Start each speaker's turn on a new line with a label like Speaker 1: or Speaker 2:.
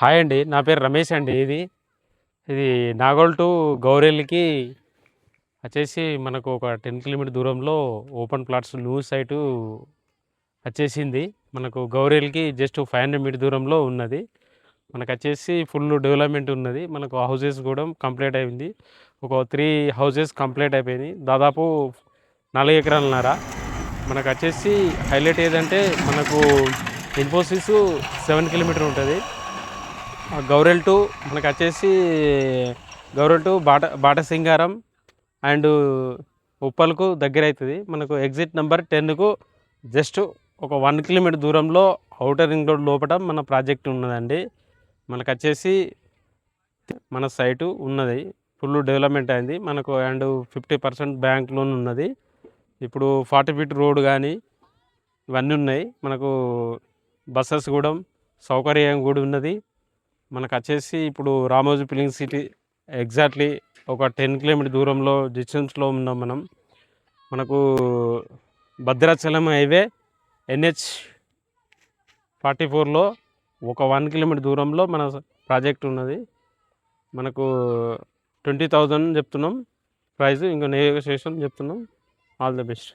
Speaker 1: Hi అండి. నా పేరు రమేష్ అండి. ఇది నాగోల్ టు గౌరెల్లికి వచ్చేసి మనకు ఒక 10 కిలోమీటర్ దూరంలో ఓపెన్ ప్లాట్స్ న్యూ సైటు వచ్చేసింది. మనకు గౌరెల్లికి జస్ట్ 500 మీటర్ దూరంలో ఉన్నది. మనకచ్చేసి ఫుల్ డెవలప్‌మెంట్ ఉన్నది. మనకు హౌసెస్ కూడా కంప్లీట్ అయింది. ఒక 3 హౌసెస్ కంప్లీట్ అయిపోయినాయి. దాదాపు 4 ఎకరాలన్నర. మనకచ్చేసి హైలైట్ ఏదంటే మనకు ఇన్ఫోసిస్ 7 కిలోమీటర్ ఉంటది. గౌరెల్ టు మనకచ్చేసి గౌరెల్ టు బాటసింగారం అండ్ ఉప్పల్‌కు దగ్గరైతది. మనకు ఎగ్జిట్ నంబర్ 10కు జస్ట్ ఒక 1 కిలోమీటర్ దూరంలో ఔటర్ రింగ్ రోడ్ లోపట మన ప్రాజెక్ట్ ఉన్నదండి. మనకచ్చేసి మన సైటు ఉన్నది. ఫుల్ డెవలప్‌మెంట్ అయింది. మనకు అండ్ 50% బ్యాంక్ లోన్ ఉన్నది. ఇప్పుడు 40 ఫీట్ రోడ్ గానీ ఇవన్నీ ఉన్నాయి. మనకు బసెస్ కూడా సౌకర్యం కూడా ఉన్నది. మనకచ్చేసి ఇప్పుడు రామోజీ ఫిలిం సిటీ ఎగ్జాక్ట్‌లీ ఒక 10 కిలోమీటర్ దూరంలో డిస్టెన్స్‌లో ఉన్నాం మనం. మనకు భద్రాచలం హైవే NH 44లో ఒక 1 కిలోమీటర్ దూరంలో మన ప్రాజెక్ట్ ఉన్నది. మనకు 20,000 చెప్తున్నాం ప్రైస్. ఇంకో నెగోషియేషన్ చెప్తున్నాం. All the best.